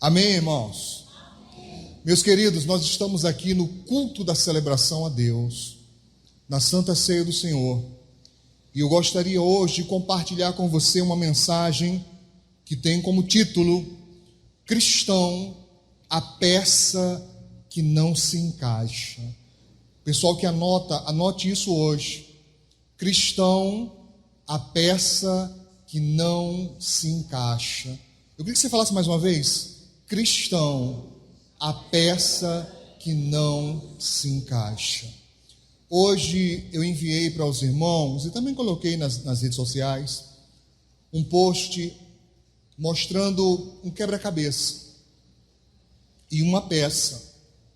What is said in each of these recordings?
Amém, irmãos? Amém. Meus queridos, nós estamos aqui no culto da celebração a Deus, na Santa Ceia do Senhor. E eu gostaria hoje de compartilhar com você uma mensagem que tem como título: Cristão, a peça que não se encaixa. Pessoal que anote isso hoje. Cristão, a peça que não se encaixa. Eu queria que você falasse mais uma vez. Cristão, a peça que não se encaixa. Hoje eu enviei para os irmãos, e também coloquei nas redes sociais, um post mostrando um quebra-cabeça e uma peça,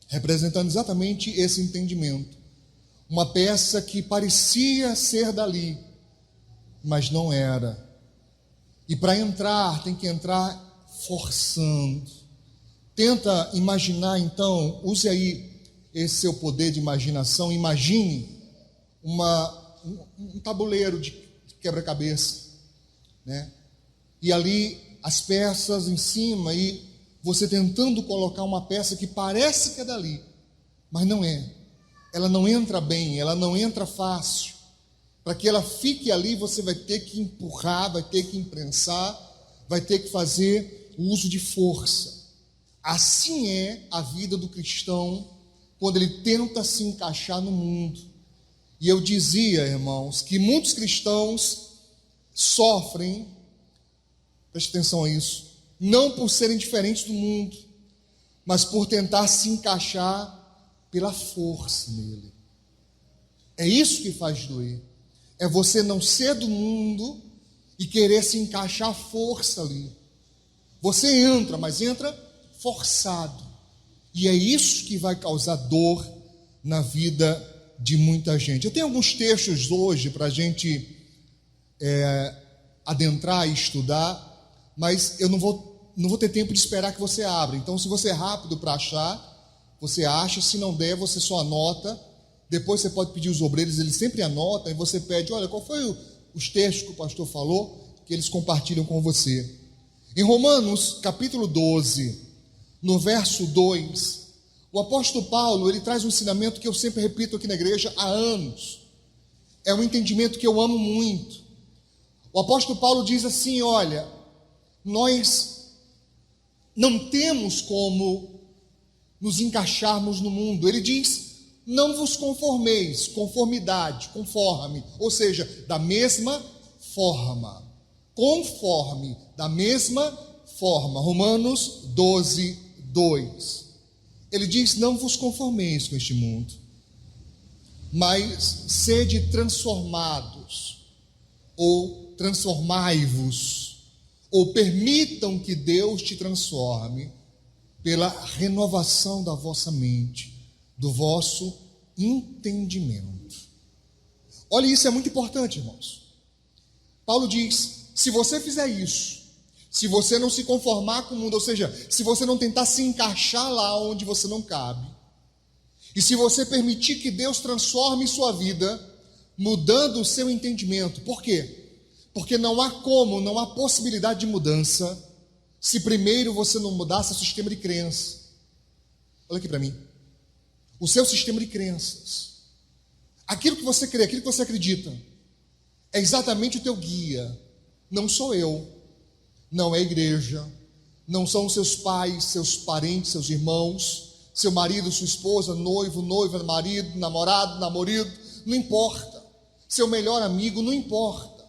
representando exatamente esse entendimento. Uma peça que parecia ser dali, mas não era. E para entrar, tem que entrar forçando. Tenta imaginar então, use aí esse seu poder de imaginação, imagine um tabuleiro de quebra-cabeça, né? E ali as peças em cima e você tentando colocar uma peça que parece que é dali, mas não é. Ela não entra bem, ela não entra fácil. Para que ela fique ali, você vai ter que empurrar, vai ter que imprensar, vai ter que fazer o uso de força. Assim é a vida do cristão quando ele tenta se encaixar no mundo. E eu dizia, irmãos, que muitos cristãos sofrem, preste atenção a isso, não por serem diferentes do mundo, mas por tentar se encaixar pela força nele. É isso que faz doer. É você não ser do mundo e querer se encaixar à força ali. Você entra, mas entra forçado. E é isso que vai causar dor na vida de muita gente. Eu tenho alguns textos hoje para a gente adentrar e estudar, mas eu não vou ter tempo de esperar que você abra. Então, se você é rápido para achar, você acha. Se não der, você só anota. Depois você pode pedir os obreiros, eles sempre anotam, e você pede: olha, qual foi os textos que o pastor falou, que eles compartilham com você. Em Romanos, capítulo 12, no verso 2, o apóstolo Paulo, ele traz um ensinamento que eu sempre repito aqui na igreja há anos. É um entendimento que eu amo muito. O apóstolo Paulo diz assim: olha, nós não temos como nos encaixarmos no mundo. Ele diz: não vos conformeis, conformidade, conforme, ou seja, da mesma forma, conforme, da mesma forma. Romanos 12, 2. Ele diz: não vos conformeis com este mundo, mas sede transformados, ou transformai-vos, ou permitam que Deus te transforme pela renovação da vossa mente, do vosso entendimento. Olha, isso é muito importante, irmãos. Paulo diz: se você fizer isso, se você não se conformar com o mundo, ou seja, se você não tentar se encaixar lá onde você não cabe, e se você permitir que Deus transforme sua vida, mudando o seu entendimento. Por quê? Porque não há possibilidade de mudança, se primeiro você não mudar seu sistema de crença. Olha aqui para mim. O seu sistema de crenças, aquilo que você crê, aquilo que você acredita, é exatamente o teu guia. Não sou eu, não é a igreja, não são os seus pais, seus parentes, seus irmãos, seu marido, sua esposa, noivo, noiva, marido, namorado, namorado, não importa. Seu melhor amigo, não importa.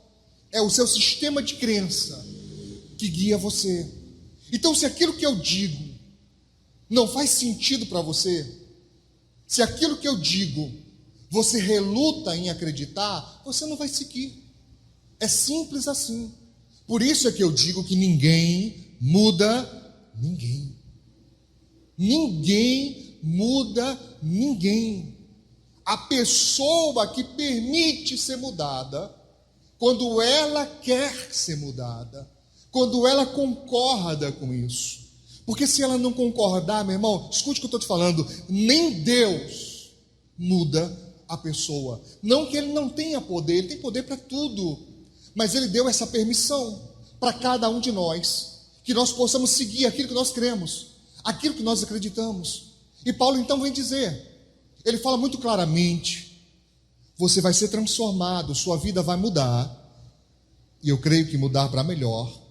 É o seu sistema de crença que guia você. Então, se aquilo que eu digo não faz sentido para você, se aquilo que eu digo você reluta em acreditar, você não vai seguir. É simples assim. Por isso é que eu digo que ninguém muda ninguém. Ninguém muda ninguém. A pessoa que permite ser mudada, quando ela quer ser mudada, quando ela concorda com isso. Porque se ela não concordar, meu irmão, escute o que eu estou te falando, nem Deus muda a pessoa. Não que ele não tenha poder, ele tem poder para tudo, mas ele deu essa permissão para cada um de nós. que nós possamos seguir aquilo que nós cremos, aquilo que nós acreditamos. E Paulo então vem dizer, ele fala muito claramente, você vai ser transformado, sua vida vai mudar, e eu creio que mudar para melhor,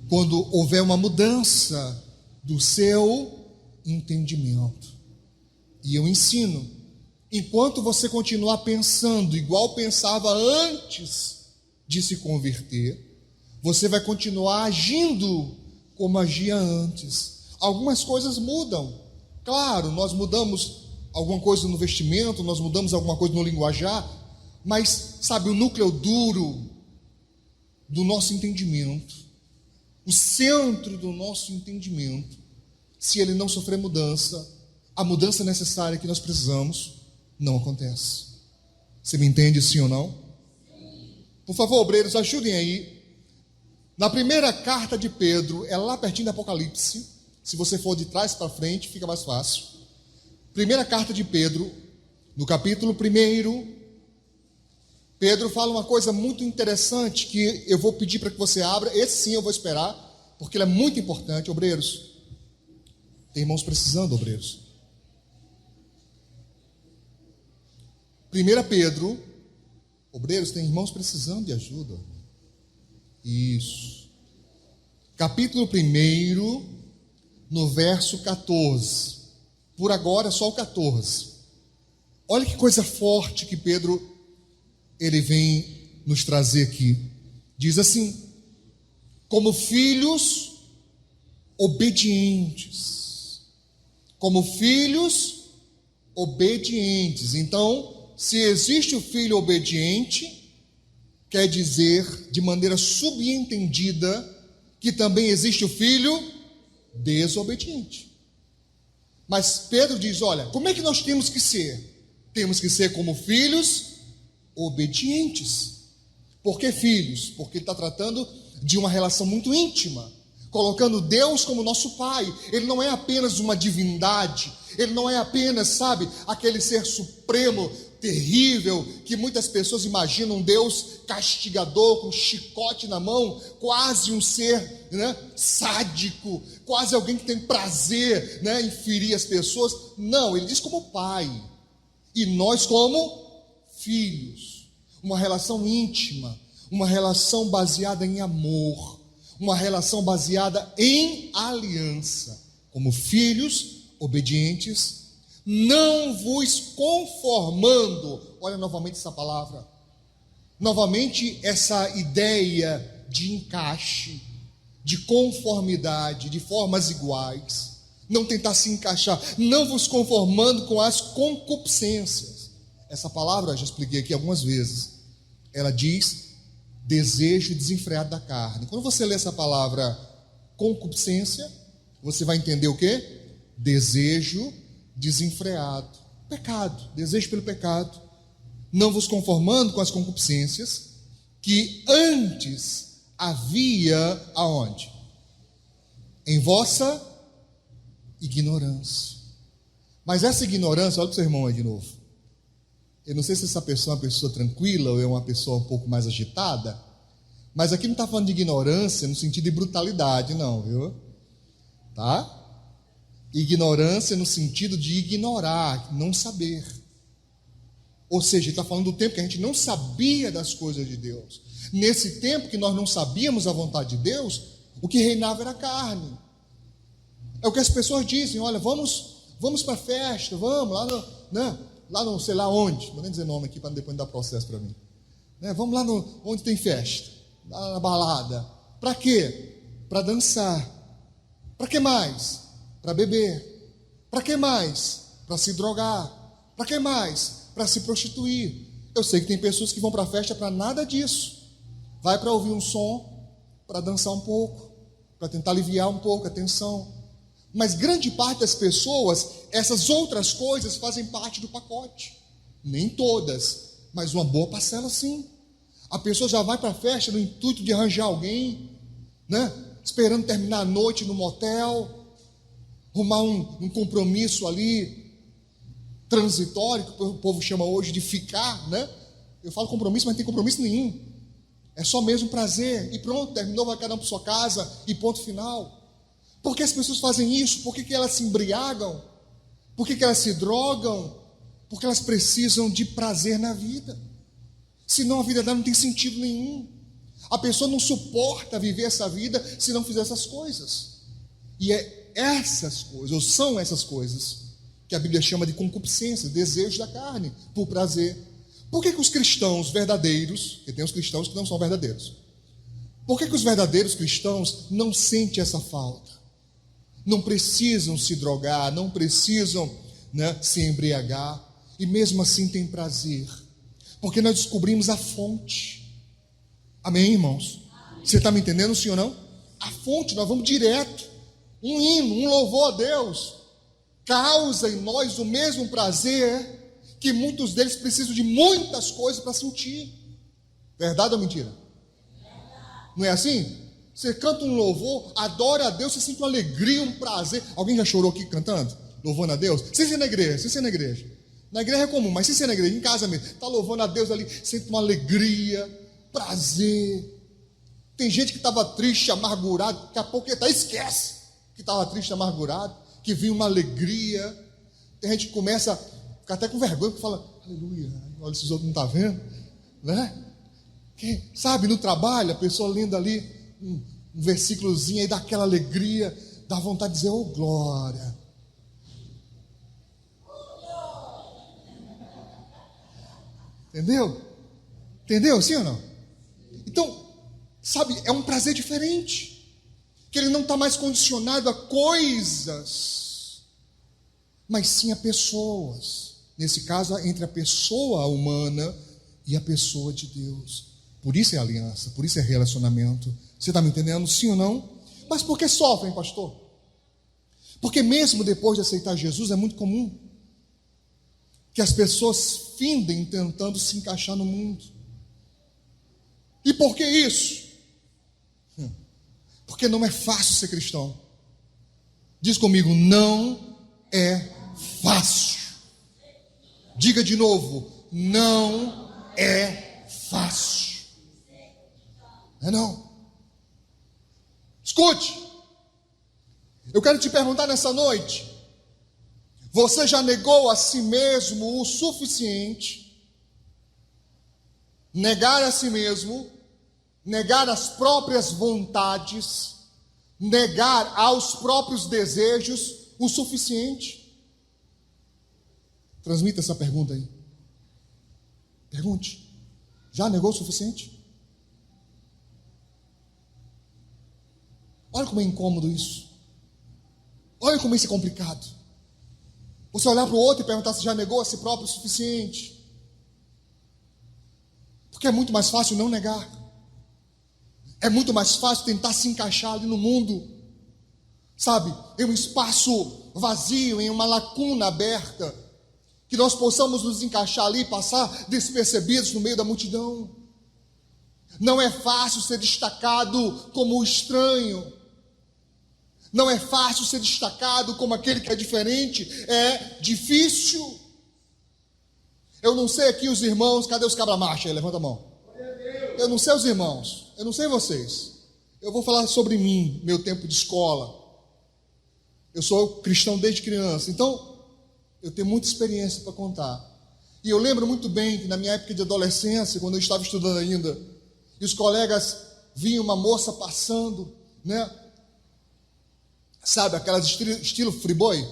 quando houver uma mudança do seu entendimento. E eu ensino, enquanto você continuar pensando igual pensava antes de se converter, você vai continuar agindo como agia antes. Algumas coisas mudam, claro, nós mudamos alguma coisa no vestimento, nós mudamos alguma coisa no linguajar, mas sabe, o núcleo duro do nosso entendimento, o centro do nosso entendimento, se ele não sofrer mudança, a mudança necessária que nós precisamos não acontece. Você me entende, sim ou não? Por favor, obreiros, ajudem aí. Na primeira carta de Pedro, é lá pertinho do Apocalipse. Se você for de trás para frente, fica mais fácil. Primeira carta de Pedro, no capítulo 1, Pedro fala uma coisa muito interessante que eu vou pedir para que você abra. Esse sim eu vou esperar, porque ele é muito importante, obreiros. Tem irmãos precisando, obreiros. 1 Pedro, obreiros, tem irmãos precisando de ajuda. Isso. Capítulo 1, no verso 14. Por agora, só o 14. Olha que coisa forte que Pedro, ele vem nos trazer aqui. Diz assim: como filhos obedientes. Como filhos obedientes. Então, se existe o filho obediente, quer dizer, de maneira subentendida, que também existe o filho desobediente. Mas Pedro diz, olha, como é que nós temos que ser? Temos que ser como filhos obedientes. Por que filhos? Porque ele está tratando de uma relação muito íntima, colocando Deus como nosso Pai. Ele não é apenas uma divindade, ele não é apenas, sabe, aquele ser supremo, terrível, que muitas pessoas imaginam Deus castigador, com um chicote na mão, quase um ser, né, sádico, quase alguém que tem prazer, né, em ferir as pessoas. Não, ele diz como Pai, e nós como filhos. Uma relação íntima, uma relação baseada em amor, uma relação baseada em aliança, como filhos obedientes, não vos conformando. Olha novamente essa palavra, novamente essa ideia de encaixe, de conformidade, de formas iguais, não tentar se encaixar, não vos conformando com as concupiscências. Essa palavra, eu já expliquei aqui algumas vezes, ela diz desejo desenfreado da carne. Quando você lê essa palavra concupiscência, você vai entender o quê? Desejo desenfreado, pecado, desejo pelo pecado. Não vos conformando com as concupiscências que antes havia aonde? Em vossa ignorância. Mas essa ignorância, olha para o seu irmão aí de novo. Eu não sei se essa pessoa é uma pessoa tranquila ou é uma pessoa um pouco mais agitada, mas aqui não está falando de ignorância no sentido de brutalidade, não, viu? Tá? Ignorância no sentido de ignorar, não saber. Ou seja, ele está falando do tempo que a gente não sabia das coisas de Deus. Nesse tempo que nós não sabíamos a vontade de Deus, o que reinava era a carne. É o que as pessoas dizem, olha, vamos para a festa, vamos lá no, né? Lá no sei lá onde, não vou nem dizer nome aqui para depois dar processo para mim, né? Vamos lá onde tem festa, lá na balada. Para quê? Para dançar. Para que mais? Para beber. Para que mais? Para se drogar. Para que mais? Para se prostituir. Eu sei que tem pessoas que vão para a festa para nada disso. Vai para ouvir um som, para dançar um pouco, para tentar aliviar um pouco a tensão. Mas grande parte das pessoas, essas outras coisas fazem parte do pacote. Nem todas, mas uma boa parcela sim. A pessoa já vai para a festa no intuito de arranjar alguém, né? Esperando terminar a noite no motel, arrumar um compromisso ali, transitório, que o povo chama hoje de ficar, né? Eu falo compromisso, mas não tem compromisso nenhum. É só mesmo prazer, e pronto, terminou, vai cada um para sua casa, e ponto final. Por que as pessoas fazem isso? Por que elas se embriagam? Por que elas se drogam? Porque elas precisam de prazer na vida. Senão a vida dela não tem sentido nenhum. A pessoa não suporta viver essa vida se não fizer essas coisas. E é essas coisas, ou são essas coisas, que a Bíblia chama de concupiscência, desejo da carne, por prazer. Por que os cristãos verdadeiros, que tem os cristãos que não são verdadeiros, por que os verdadeiros cristãos não sentem essa falta? Não precisam se drogar, não precisam, se embriagar, e mesmo assim tem prazer, porque nós descobrimos a fonte. Amém, irmãos? Você está me entendendo, sim ou não? A fonte, nós vamos direto. Um hino, um louvor a Deus causa em nós o mesmo prazer que muitos deles precisam de muitas coisas para sentir. Verdade ou mentira? Não é assim? Você canta um louvor, adora a Deus, você sente uma alegria, um prazer. Alguém já chorou aqui cantando? Louvando a Deus? Sem ser na igreja, sem ser na igreja. Na igreja é comum, mas sem ser na igreja, em casa mesmo. Está louvando a Deus ali, sente uma alegria, prazer. Tem gente que estava triste, amargurado, daqui a pouco ele esquece que estava triste, amargurado, que vinha uma alegria. Tem gente que começa a ficar até com vergonha, porque fala, aleluia, olha se os outros não estão vendo, né? Quem sabe, no trabalho, a pessoa lendo ali um versículozinho aí, dá aquela alegria, dá vontade de dizer, oh glória. Entendeu? Entendeu, sim ou não? Então, sabe, é um prazer diferente, que ele não está mais condicionado a coisas, mas sim a pessoas. Nesse caso, entre a pessoa humana e a pessoa de Deus. Por isso é aliança, por isso é relacionamento. Você está me entendendo, sim ou não? Mas por que sofrem, pastor? Porque mesmo depois de aceitar Jesus, é muito comum que as pessoas findem tentando se encaixar no mundo. E por que isso? Porque não é fácil ser cristão. Diz comigo, não é fácil. Diga de novo, não é fácil. Não. Escute. Eu quero te perguntar nessa noite. Você já negou a si mesmo o suficiente? Negar a si mesmo, negar as próprias vontades, negar aos próprios desejos o suficiente? Transmita essa pergunta aí. Pergunte. Já negou o suficiente? Olha como é incômodo isso. Olha como isso é complicado. Você olhar para o outro e perguntar se já negou a si próprio o suficiente. Porque é muito mais fácil não negar. É muito mais fácil tentar se encaixar ali no mundo. Sabe, em um espaço vazio, em uma lacuna aberta. Que nós possamos nos encaixar ali e passar despercebidos no meio da multidão. Não é fácil ser destacado como o estranho. Não é fácil ser destacado como aquele que é diferente. É difícil. Eu não sei aqui os irmãos. Cadê os cabra-macha aí? Levanta a mão. Eu não sei os irmãos. Eu não sei vocês. Eu vou falar sobre mim, meu tempo de escola. Eu sou cristão desde criança. Então, eu tenho muita experiência para contar. E eu lembro muito bem que na minha época de adolescência, quando eu estava estudando ainda, e os colegas vinham uma moça passando, né? Sabe, aquelas estilo free-boy?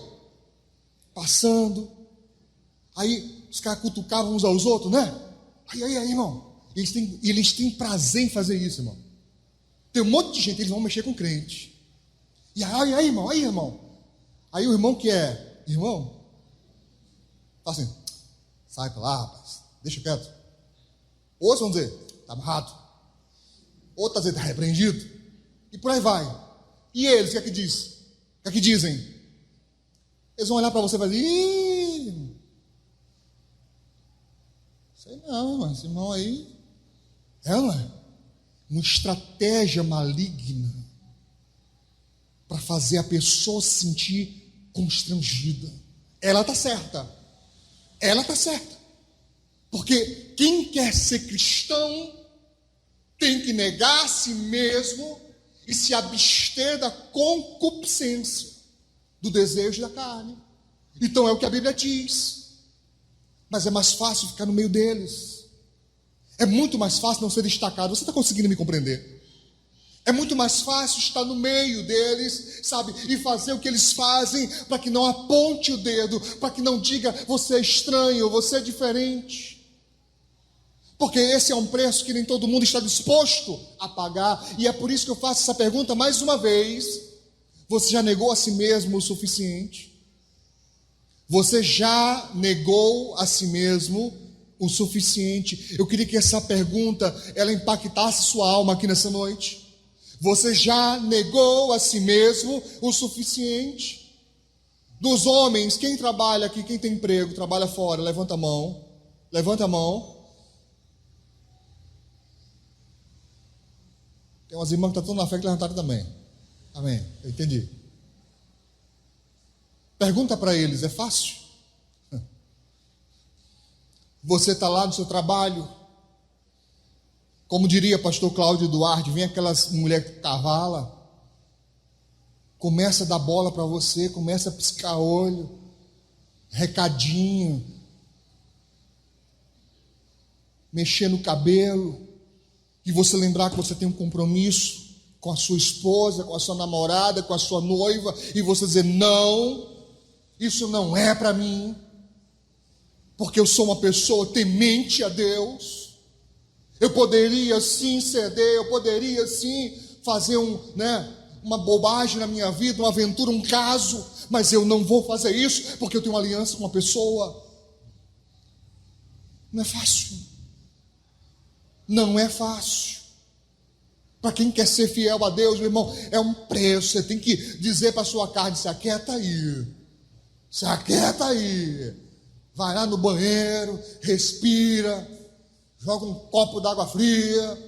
Passando. Aí os caras cutucavam uns aos outros, né? Aí, irmão. Eles têm prazer em fazer isso, irmão. Tem um monte de gente, eles vão mexer com crente. E aí, irmão. Aí o irmão que é irmão, fala assim, sai pra lá, rapaz, deixa quieto. Outros vão dizer, tá amarrado. Outros vão dizer, tá repreendido. E por aí vai. E eles, o que é que diz? O que é que dizem? Eles vão olhar para você e vai dizer, ih, sei não, mas esse irmão aí, ela é uma estratégia maligna para fazer a pessoa se sentir constrangida. Ela está certa. Ela está certa. Porque quem quer ser cristão tem que negar a si mesmo e se abster da concupiscência, do desejo da carne. Então é o que a Bíblia diz. Mas é mais fácil ficar no meio deles. É muito mais fácil não ser destacado. Você está conseguindo me compreender? É muito mais fácil estar no meio deles, sabe? E fazer o que eles fazem, para que não aponte o dedo, para que não diga, você é estranho, você é diferente. Porque esse é um preço que nem todo mundo está disposto a pagar. E é por isso que eu faço essa pergunta mais uma vez. Você já negou a si mesmo o suficiente? Você já negou a si mesmo o suficiente? Eu queria que essa pergunta, ela impactasse sua alma aqui nessa noite. Você já negou a si mesmo o suficiente? Dos homens, quem trabalha aqui, quem tem emprego, trabalha fora, levanta a mão. Levanta a mão. Tem umas irmãs que estão na fé que levantaram também. Amém, eu entendi. Pergunta para eles, é fácil? Você está lá no seu trabalho, como diria pastor Cláudio Duarte, vem aquelas mulheres que cavala, começa a dar bola para você, começa a piscar olho, recadinho, mexer no cabelo, e você lembrar que você tem um compromisso com a sua esposa, com a sua namorada, com a sua noiva, e você dizer, não, isso não é para mim, porque eu sou uma pessoa temente a Deus. Eu poderia sim ceder, eu poderia sim fazer uma bobagem na minha vida, uma aventura, um caso, mas eu não vou fazer isso, porque eu tenho uma aliança com uma pessoa. Não é fácil. Não é fácil. Para quem quer ser fiel a Deus, meu irmão, é um preço. Você tem que dizer para a sua carne, se aquieta aí. Se aquieta aí. Vai lá no banheiro, respira, joga um copo d'água fria,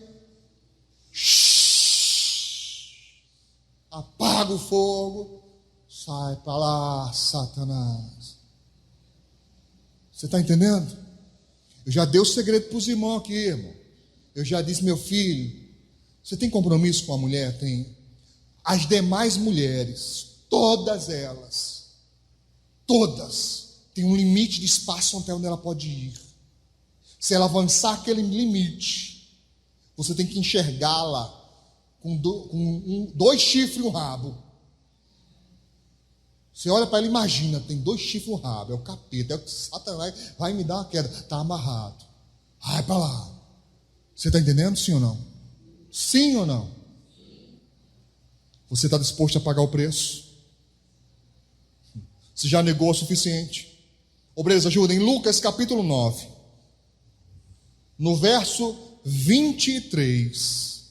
apaga o fogo, sai para lá, Satanás. Você está entendendo? Eu já dei o segredo para os irmãos aqui, irmão. Eu já disse, meu filho, você tem compromisso com a mulher? Tem. As demais mulheres, todas elas, todas, têm um limite de espaço até onde ela pode ir. Se ela avançar aquele limite, você tem que enxergá-la com dois chifres e um rabo. Você olha para ela e imagina, tem 2 chifres e um rabo, é o capeta, é o que Satanás vai me dar uma queda, está amarrado. Vai para lá. Você está entendendo, sim ou não? Sim ou não? Você está disposto a pagar o preço? Você já negou o suficiente? Obreiros, ajudem. Em Lucas capítulo 9, no verso 23.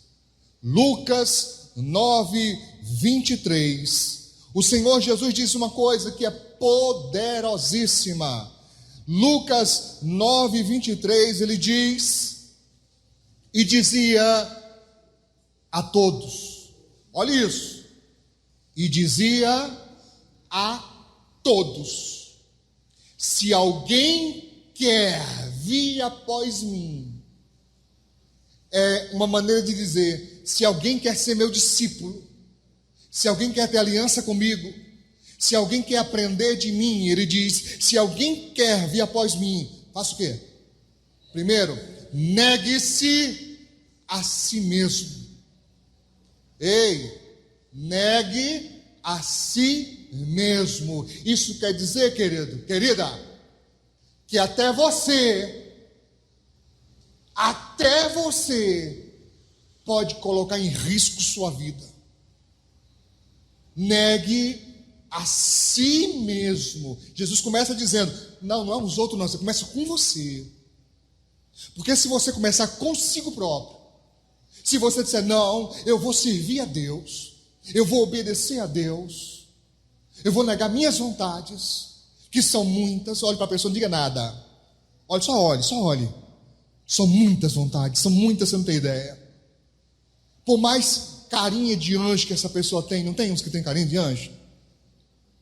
Lucas 9, 23. O Senhor Jesus disse uma coisa que é poderosíssima. Lucas 9, 23, ele diz, e dizia a todos, olha isso, e dizia a todos, se alguém quer vir após mim, é uma maneira de dizer, se alguém quer ser meu discípulo, se alguém quer ter aliança comigo, se alguém quer aprender de mim, ele diz, se alguém quer vir após mim, faça o quê? Primeiro, negue-se a si mesmo. Ei, negue a si mesmo. Isso quer dizer, querido, querida, que até você pode colocar em risco sua vida. Negue a si mesmo. Jesus começa dizendo, não é os outros não, você começa com você. Porque se você começar consigo próprio, se você disser, não, eu vou servir a Deus, eu vou obedecer a Deus, eu vou negar minhas vontades, que são muitas, olhe para a pessoa, não diga nada, só olhe, são muitas vontades, são muitas, você não tem ideia. Por mais carinha de anjo que essa pessoa tem, não tem uns que tem carinha de anjo?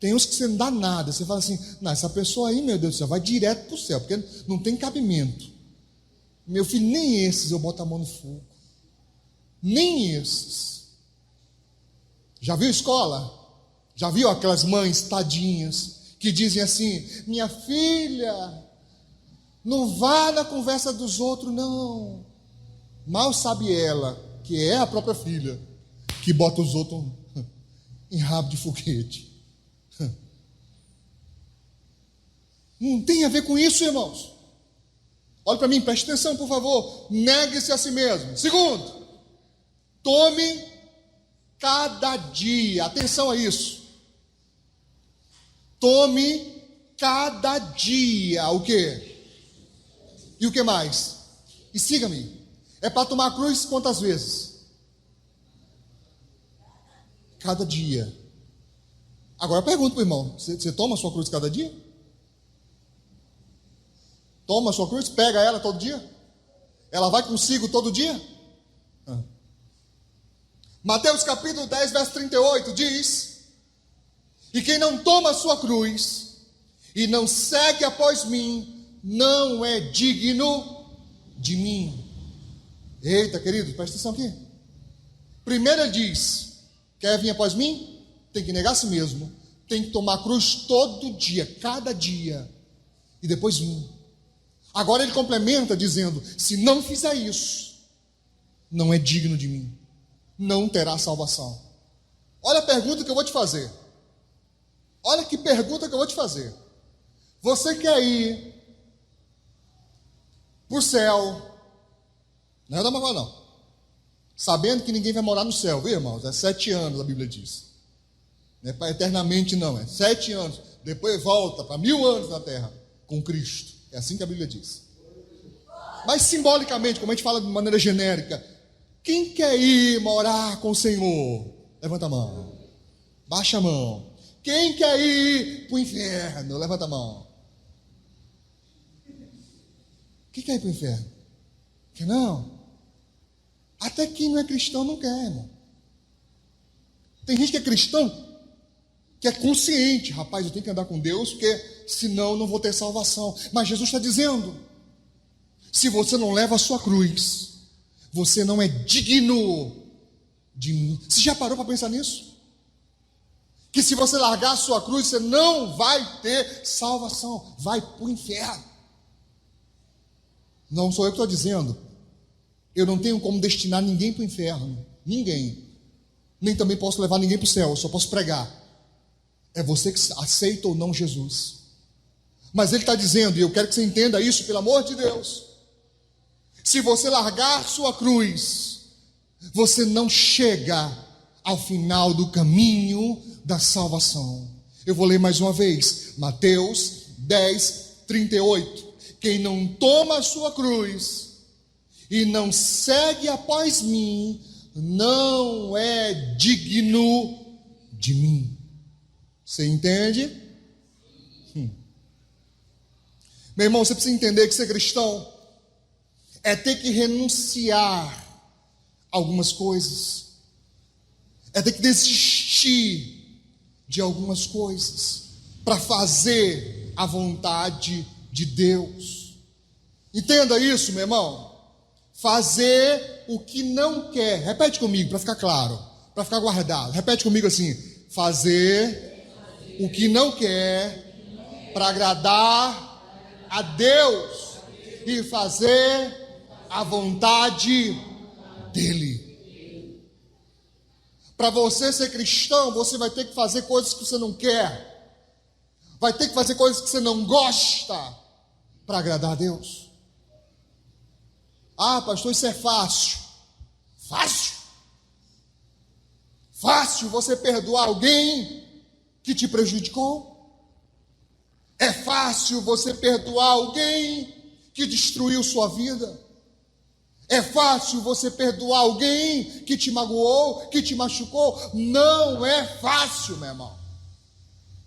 Tem uns que você não dá nada, você fala assim, não, essa pessoa aí, meu Deus do céu, vai direto para o céu, porque não tem cabimento. Meu filho, nem esses eu boto a mão no fogo. nem esses. Já viu escola? Já viu aquelas mães tadinhas que dizem assim: minha filha, não vá na conversa dos outros, não. Mal sabe ela que é a própria filha que bota os outros em rabo de foguete. Não tem a ver com isso, irmãos. Olha para mim, preste atenção, por favor. Negue-se a si mesmo. Segundo, tome cada dia, atenção a isso. Tome cada dia o quê? E o que mais? E siga-me. É para tomar a cruz quantas vezes? Cada dia. Agora eu pergunto para o irmão: você toma a sua cruz cada dia? Toma a sua cruz? Pega ela todo dia? Ela vai consigo todo dia? Mateus capítulo 10, verso 38 diz: e quem não toma a sua cruz e não segue após mim, não é digno de mim. Eita, querido, presta atenção aqui. Primeiro ele diz: quer vir após mim? Tem que negar a si mesmo. Tem que tomar a cruz todo dia, cada dia. E depois vir. Agora ele complementa dizendo: se não fizer isso, não é digno de mim. Não terá salvação. Olha a pergunta que eu vou te fazer. Olha que pergunta que eu vou te fazer. Você quer ir para o céu? Não é da magoa, não. Sabendo que ninguém vai morar no céu, viu, irmãos? É 7 anos, a Bíblia diz. Não é para eternamente, não. É 7 anos. Depois volta para 1000 anos na terra com Cristo. É assim que a Bíblia diz. Mas simbolicamente, como a gente fala de maneira genérica, quem quer ir morar com o Senhor? Levanta a mão. Baixa a mão. Quem quer ir para o inferno? Levanta a mão. Quem quer ir para o inferno? Quer não? Até quem não é cristão não quer, irmão. Tem gente que é cristão, que é consciente: rapaz, eu tenho que andar com Deus, porque senão não vou ter salvação. Mas Jesus está dizendo: se você não leva a sua cruz, você não é digno de mim. Você já parou para pensar nisso? Que se você largar a sua cruz, você não vai ter salvação, vai para o inferno. Não sou eu que estou dizendo. Eu não tenho como destinar ninguém para o inferno. Ninguém. Nem também posso levar ninguém para o céu, eu só posso pregar. É você que aceita ou não Jesus. Mas ele está dizendo, e eu quero que você entenda isso, pelo amor de Deus: se você largar sua cruz, você não chega ao final do caminho da salvação. Eu vou ler mais uma vez, Mateus 10, 38. Quem não toma a sua cruz e não segue após mim, não é digno de mim. Você entende? Meu irmão, você precisa entender que ser cristão é ter que renunciar a algumas coisas, é ter que desistir de algumas coisas para fazer a vontade de Deus. Entenda isso, meu irmão. Fazer o que não quer. Repete comigo para ficar claro, para ficar guardado. Repete comigo assim: fazer o que não quer para agradar a Deus e fazer a vontade dele. Para você ser cristão, você vai ter que fazer coisas que você não quer, vai ter que fazer coisas que você não gosta para agradar a Deus. Ah, pastor, isso é fácil. Fácil? Fácil você perdoar alguém que te prejudicou? É fácil você perdoar alguém que destruiu sua vida? É fácil você perdoar alguém que te magoou, que te machucou? Não é fácil, meu irmão.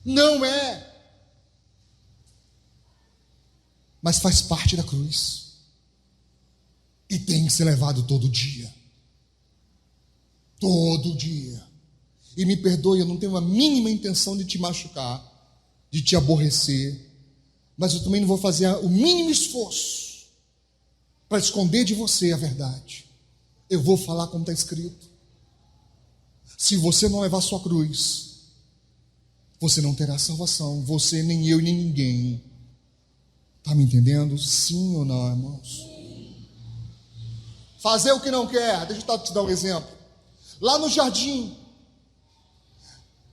Não é. Mas faz parte da cruz. E tem que ser levado todo dia. Todo dia. E me perdoe, eu não tenho a mínima intenção de te machucar, de te aborrecer, mas eu também não vou fazer o mínimo esforço para esconder de você a verdade. Eu vou falar como está escrito. Se você não levar sua cruz, você não terá salvação. Você, nem eu, nem ninguém. Está me entendendo? Sim ou não, irmãos? Fazer o que não quer. Deixa eu te dar um exemplo. Lá no jardim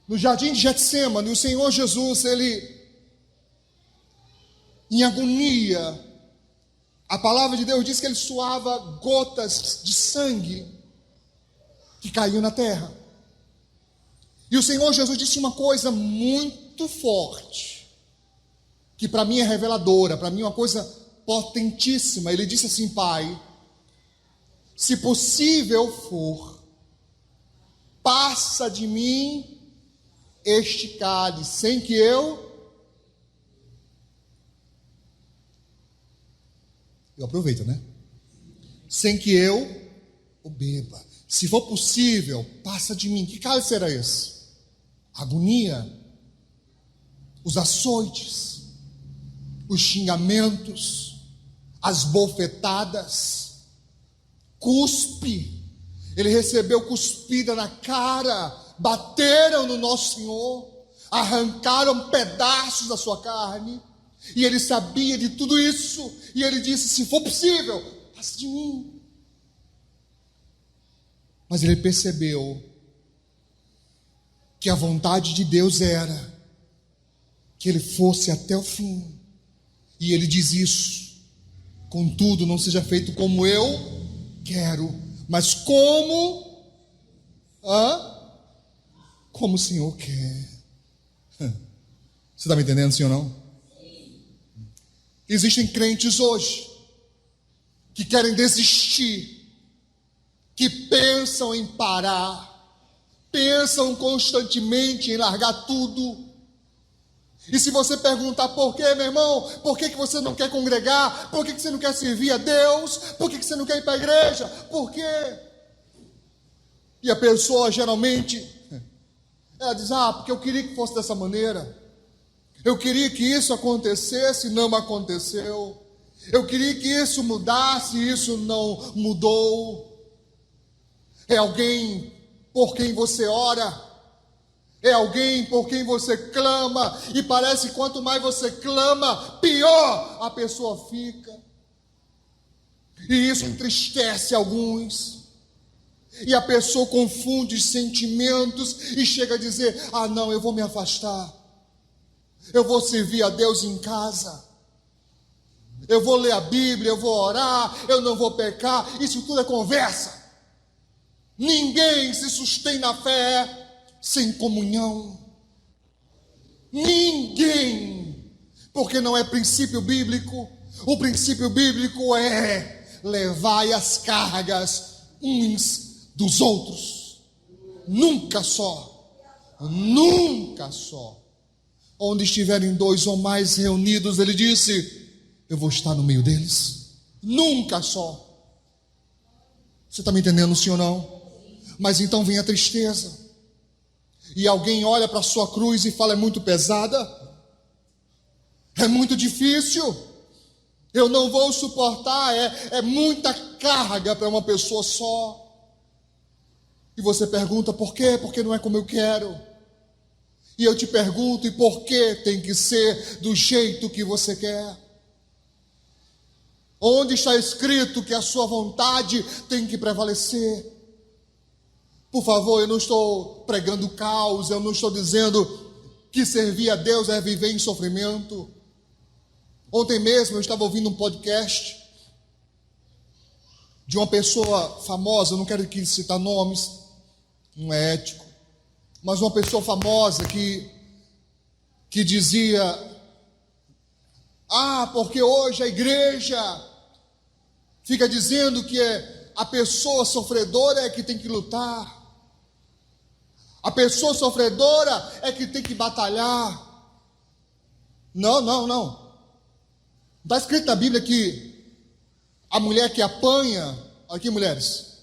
de Getsêmani, o Senhor Jesus, ele, em agonia, a palavra de Deus diz que ele suava gotas de sangue que caíam na terra. E o Senhor Jesus disse uma coisa muito forte, que para mim é reveladora, para mim é uma coisa potentíssima. Ele disse assim: Pai, se possível for, passa de mim este cálice, sem que eu aproveito, né? Sem que eu o beba. Se for possível, passa de mim. Que cálice era esse? Agonia, os açoites, os xingamentos, as bofetadas, cuspe. Ele recebeu cuspida na cara, bateram no nosso Senhor, arrancaram pedaços da sua carne, e ele sabia de tudo isso, e ele disse: se for possível, passe de mim. Mas ele percebeu que a vontade de Deus era que ele fosse até o fim, e ele diz isso: contudo, não seja feito como eu quero, mas como o Senhor quer. Você está me entendendo, sim ou não? Existem crentes hoje que querem desistir, que pensam em parar, pensam constantemente em largar tudo. E se você perguntar por quê, meu irmão, por que você não quer congregar? Por que você não quer servir a Deus? Por que você não quer ir para a igreja? Por quê? E a pessoa geralmente, ela diz: porque eu queria que fosse dessa maneira. Eu queria que isso acontecesse, não aconteceu. Eu queria que isso mudasse, isso não mudou. É alguém por quem você ora, é alguém por quem você clama, e parece que quanto mais você clama, pior a pessoa fica. E isso entristece alguns. E a pessoa confunde os sentimentos e chega a dizer: não, eu vou me afastar. Eu vou servir a Deus em casa. Eu vou ler a Bíblia, eu vou orar, eu não vou pecar. Isso tudo é conversa. Ninguém se sustém na fé sem comunhão. Ninguém. Porque não é princípio bíblico. O princípio bíblico é: levai as cargas uns dos outros. Nunca só. Nunca só. Onde estiverem dois ou mais reunidos, ele disse, eu vou estar no meio deles. Nunca só. Você está me entendendo, sim ou não? Mas então vem a tristeza. E alguém olha para a sua cruz e fala: é muito pesada, é muito difícil, eu não vou suportar, é muita carga para uma pessoa só. E você pergunta: por quê? Porque não é como eu quero. E eu te pergunto: e por que tem que ser do jeito que você quer? Onde está escrito que a sua vontade tem que prevalecer? Por favor, eu não estou pregando caos, eu não estou dizendo que servir a Deus é viver em sofrimento. Ontem mesmo eu estava ouvindo um podcast de uma pessoa famosa, eu não quero aqui citar nomes, não é ético, mas uma pessoa famosa que dizia: porque hoje a igreja fica dizendo que a pessoa sofredora é que tem que lutar, a pessoa sofredora é que tem que batalhar. Não. Está escrito na Bíblia que a mulher que apanha, aqui mulheres,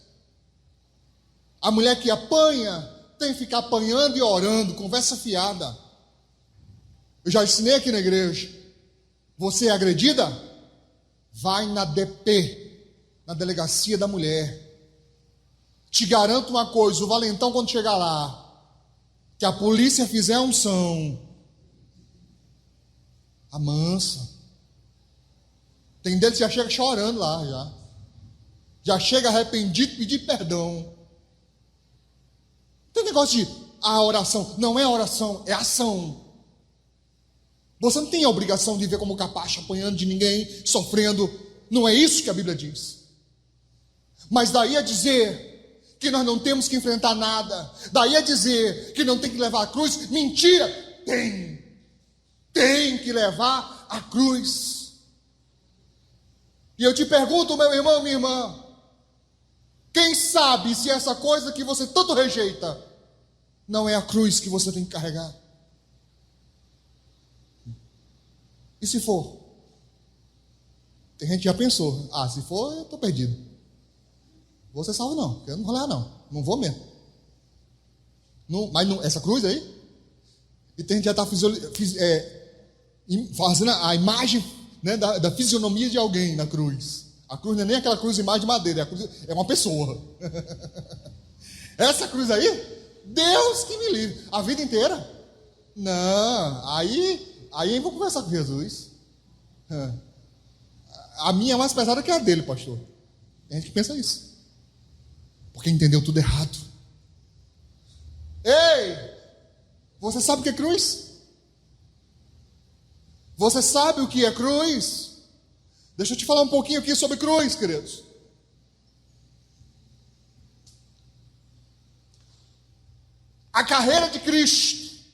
a mulher que apanha tem que ficar apanhando e orando, conversa fiada. Eu já ensinei aqui na igreja: você é agredida? Vai na DP, na delegacia da mulher, Te garanto uma coisa, o valentão quando chegar lá, que a polícia fizer a unção, amansa. Tem deles que já chega chorando lá, já chega arrependido, pedir perdão. Tem negócio de a oração, não é oração, é ação. Você não tem a obrigação de ver como capacho apanhando de ninguém, sofrendo, não é isso que a Bíblia diz. Mas daí a dizer que nós não temos que enfrentar nada, daí a dizer que não tem que levar a cruz, mentira, tem que levar a cruz. E eu te pergunto, meu irmão, minha irmã, quem sabe se essa coisa que você tanto rejeita não é a cruz que você tem que carregar? E se for? Tem gente que já pensou, se for eu estou perdido. Vou ser salvo não, eu não vou lá não vou mesmo. Mas essa cruz aí, e tem gente que já está fazendo a imagem, né, da fisionomia de alguém na cruz. A cruz não é nem aquela cruz de imagem de madeira, é uma pessoa. Essa cruz aí, Deus que me livre, a vida inteira. Não, aí eu vou conversar com Jesus. A minha é mais pesada que a dele, pastor. Tem gente que pensa isso, porque entendeu tudo errado. Ei, você sabe o que é cruz? Você sabe o que é cruz? Deixa eu te falar um pouquinho aqui sobre cruz, queridos. A carreira de Cristo,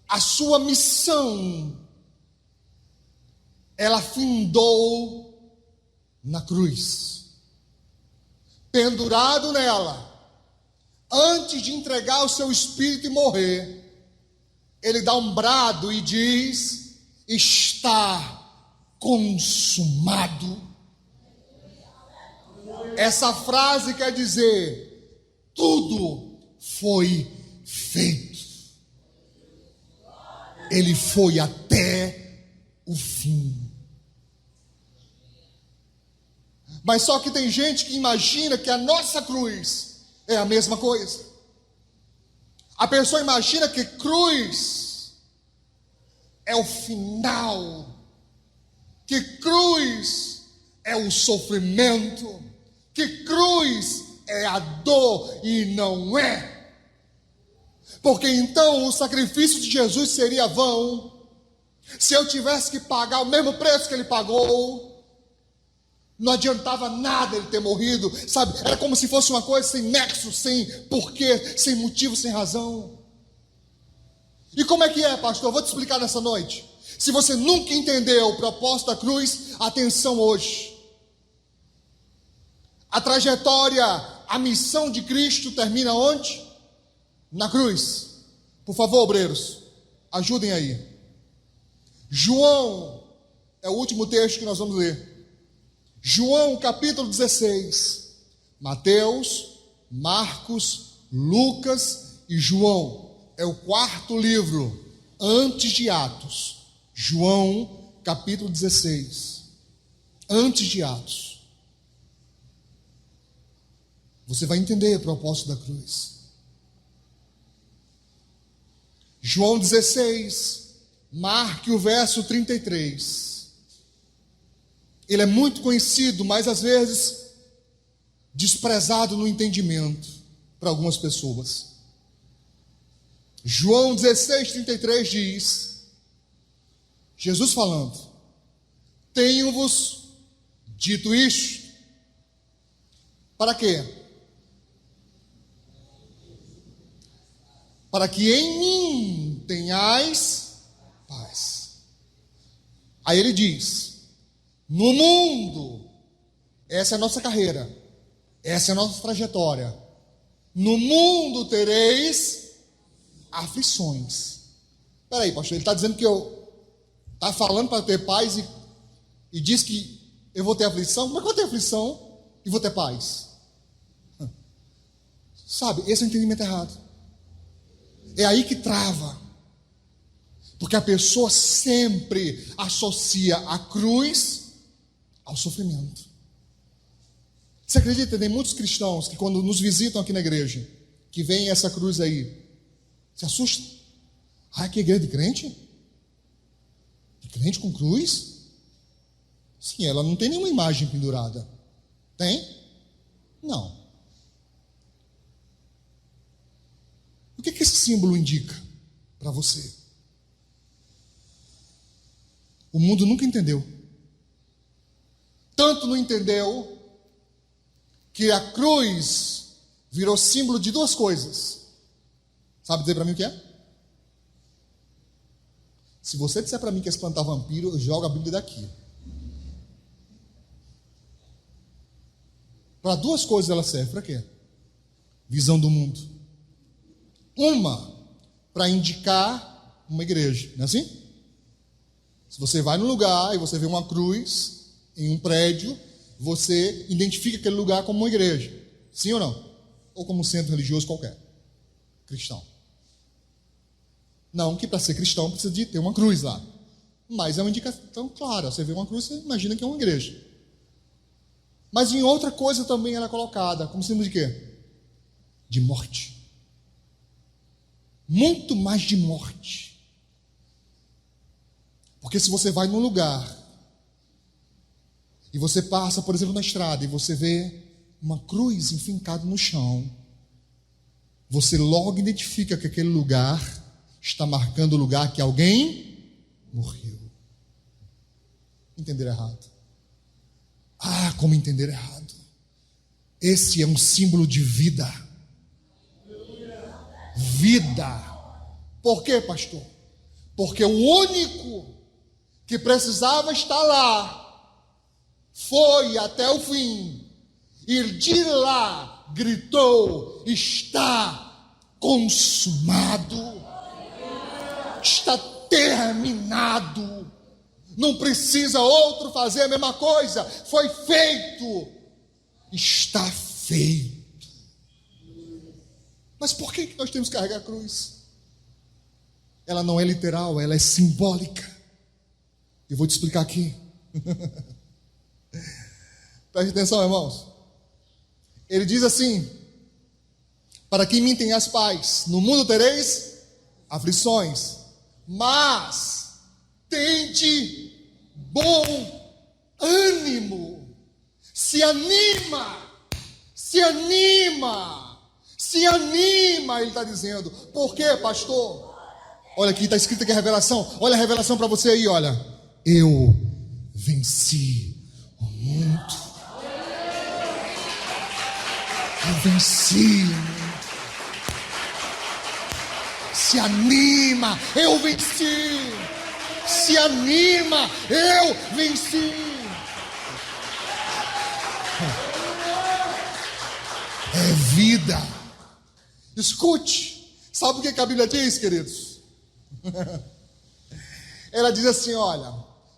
a sua missão, ela findou na cruz. Pendurado nela, antes de entregar o seu espírito e morrer, ele dá um brado e diz: está consumado. Essa frase quer dizer: tudo foi feito. Ele foi até o fim. Mas só que tem gente que imagina que a nossa cruz é a mesma coisa. A pessoa imagina que cruz é o final, que cruz é o sofrimento, que cruz é a dor, e não é. Porque então o sacrifício de Jesus seria vão, se eu tivesse que pagar o mesmo preço que ele pagou. Não adiantava nada ele ter morrido, sabe? Era como se fosse uma coisa sem nexo, sem porquê, sem motivo, sem razão. E como é que é, pastor? Eu vou te explicar nessa noite. Se você nunca entendeu o propósito da cruz, atenção hoje. A trajetória, a missão de Cristo termina onde? Na cruz. Por favor, obreiros, ajudem aí. João é o último texto que nós vamos ler. João capítulo 16, Mateus, Marcos, Lucas e João, é o quarto livro antes de Atos. João capítulo 16, antes de Atos. Você vai entender o propósito da cruz. João 16, marque o verso 33. Ele é muito conhecido, mas às vezes desprezado no entendimento para algumas pessoas. João 16, 33 diz, Jesus falando: tenho-vos dito isto. Para quê? Para que em mim tenhais paz. Aí ele diz: no mundo, essa é a nossa carreira, essa é a nossa trajetória. No mundo tereis aflições. Espera aí, pastor, ele está dizendo que está falando para ter paz e diz que eu vou ter aflição? Como é que eu vou ter aflição e vou ter paz? Sabe, esse é o entendimento errado. É aí que trava. Porque a pessoa sempre associa a cruz ao sofrimento. Você acredita? Tem muitos cristãos que quando nos visitam aqui na igreja, que veem essa cruz aí, se assustam. Ah, que igreja de crente? De crente com cruz? Sim, ela não tem nenhuma imagem pendurada. Tem? Não. O que esse símbolo indica para você? O mundo nunca entendeu. Tanto não entendeu que a cruz virou símbolo de duas coisas. Sabe dizer para mim o que é? Se você disser para mim que é espantar vampiro, eu jogo a Bíblia daqui. Para duas coisas ela serve. Para quê? Visão do mundo. Uma, para indicar uma igreja. Não é assim? Se você vai num lugar e você vê uma cruz em um prédio, você identifica aquele lugar como uma igreja. Sim ou não? Ou como um centro religioso qualquer. Cristão. Não que para ser cristão precisa de ter uma cruz lá. Mas é uma indicação clara. Você vê uma cruz, você imagina que é uma igreja. Mas em outra coisa também ela é colocada. Como símbolo de quê? De morte. Muito mais de morte. Porque se você vai num lugar e você passa, por exemplo, na estrada e você vê uma cruz enfincada no chão, você logo identifica que aquele lugar está marcando o lugar que alguém morreu. Entender errado. Ah, como entender errado. Esse é um símbolo de vida. Vida. Por quê, pastor? Porque o único que precisava estar lá foi até o fim e de lá gritou: está consumado, está terminado, não precisa outro fazer a mesma coisa, foi feito, está feito. Mas por que nós temos que carregar a cruz? Ela não é literal, ela é simbólica. Eu vou te explicar aqui. Preste atenção, irmãos. Ele diz assim: para que em mim tenhas paz, no mundo tereis aflições, mas tende bom ânimo. Se anima, se anima, se anima, ele está dizendo. Por quê, pastor? Olha aqui, está escrito aqui a revelação. Olha a revelação para você aí, olha. Eu venci o mundo. Eu venci o mundo. Se anima, eu venci. Se anima, eu venci. É vida. Escute. Sabe o que a Bíblia diz, queridos? Ela diz assim: olha,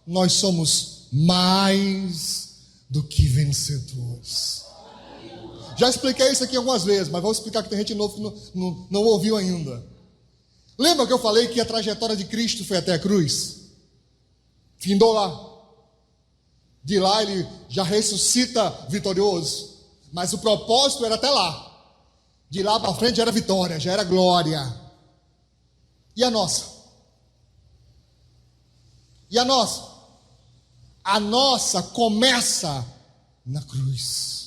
nós somos mais do que vencedores. Já expliquei isso aqui algumas vezes, mas vou explicar que tem gente novo que não ouviu ainda. Lembra que eu falei que a trajetória de Cristo foi até a cruz? Findou lá. De lá ele já ressuscita vitorioso. Mas o propósito era até lá. De lá para frente já era vitória, já era glória. E a nossa? E a nossa? A nossa começa na cruz.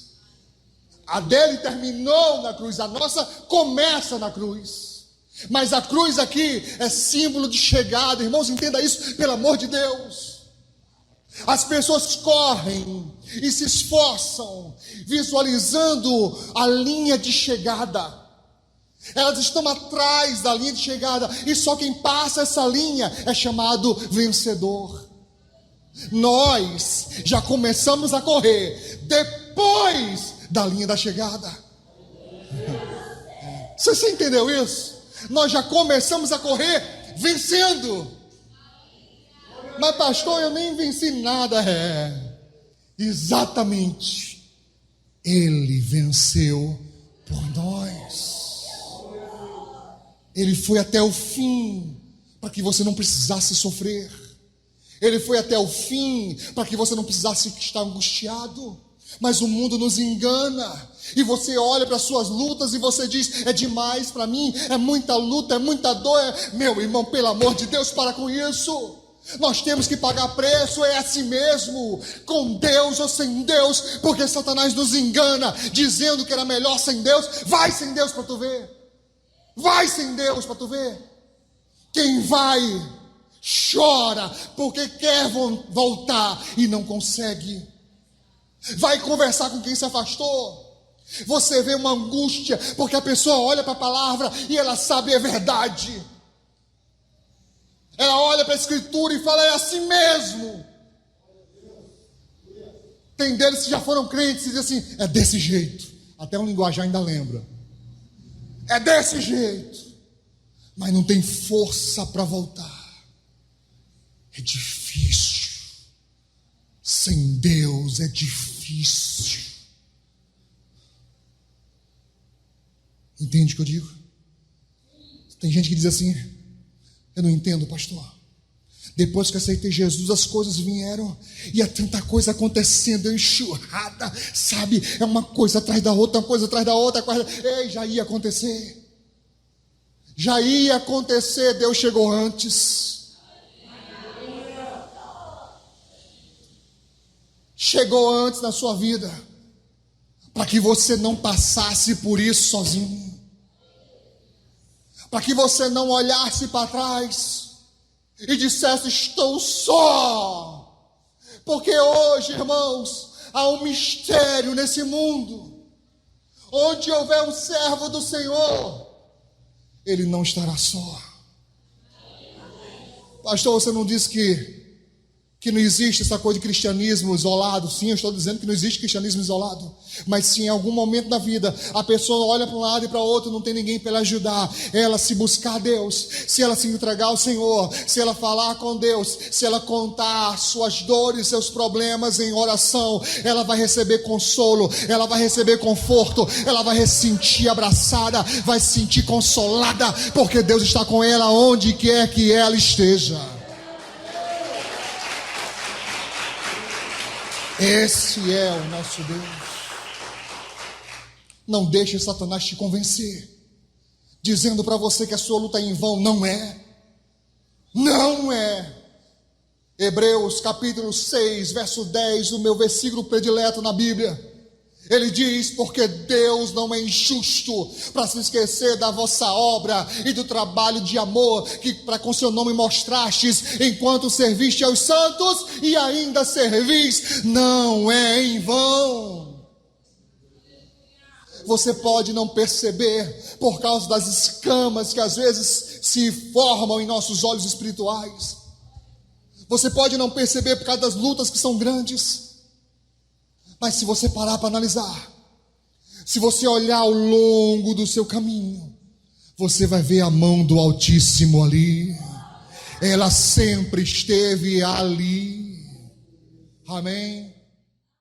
A dele terminou na cruz, a nossa começa na cruz. Mas a cruz aqui é símbolo de chegada. Irmãos, entenda isso, pelo amor de Deus. As pessoas correm e se esforçam, visualizando a linha de chegada. Elas estão atrás da linha de chegada, e só quem passa essa linha é chamado vencedor. Nós já começamos a correr depois da linha da chegada. Você entendeu isso? Nós já começamos a correr vencendo. Mas pastor, eu nem venci nada. Exatamente. Ele venceu por nós. Ele foi até o fim para que você não precisasse sofrer. Ele foi até o fim para que você não precisasse estar angustiado. Mas o mundo nos engana. E você olha para as suas lutas e você diz: é demais para mim, é muita luta, é muita dor. Meu irmão, pelo amor de Deus, para com isso. Nós temos que pagar preço, é assim mesmo, com Deus ou sem Deus, porque Satanás nos engana, dizendo que era melhor sem Deus. Vai sem Deus para tu ver. Vai sem Deus para tu ver. Quem vai, chora, porque quer voltar e não consegue. Vai conversar com quem se afastou. Você vê uma angústia, porque a pessoa olha para a palavra e ela sabe a verdade. Ela olha para a escritura e fala: é assim mesmo. Tem deles que já foram crentes e dizem assim: é desse jeito. Até um linguajar ainda lembra. É desse jeito. Mas não tem força para voltar. É difícil. Sem Deus é difícil. Entende o que eu digo? Tem gente que diz assim: eu não entendo, pastor. Depois que aceitei Jesus, as coisas vieram e é tanta coisa acontecendo, é enxurrada, sabe? É uma coisa atrás da outra, uma coisa atrás da outra. Ei, já ia acontecer. Já ia acontecer, Deus chegou antes. Chegou antes na sua vida, para que você não passasse por isso sozinho. Para que você não olhasse para trás e dissesse: estou só. Porque hoje, irmãos, há um mistério nesse mundo. Onde houver um servo do Senhor, ele não estará só. Pastor, você não disse que não existe essa coisa de cristianismo isolado? Sim, eu estou dizendo que não existe cristianismo isolado. Mas se em algum momento da vida a pessoa olha para um lado e para o outro, não tem ninguém para ela ajudar, ela se buscar a Deus, se ela se entregar ao Senhor, se ela falar com Deus, se ela contar suas dores, seus problemas em oração, ela vai receber consolo, ela vai receber conforto, ela vai se sentir abraçada, vai se sentir consolada, porque Deus está com ela onde quer que ela esteja. Esse é o nosso Deus. Não deixe Satanás te convencer, dizendo para você que a sua luta é em vão. Não é. Não é. Hebreus capítulo 6, verso 10, o meu versículo predileto na Bíblia. Ele diz: porque Deus não é injusto para se esquecer da vossa obra e do trabalho de amor que para com seu nome mostrastes, enquanto serviste aos santos e ainda servis. Não é em vão. Você pode não perceber por causa das escamas que às vezes se formam em nossos olhos espirituais. Você pode não perceber por causa das lutas que são grandes. Mas se você parar para analisar, se você olhar ao longo do seu caminho, você vai ver a mão do Altíssimo ali. Ela sempre esteve ali. Amém?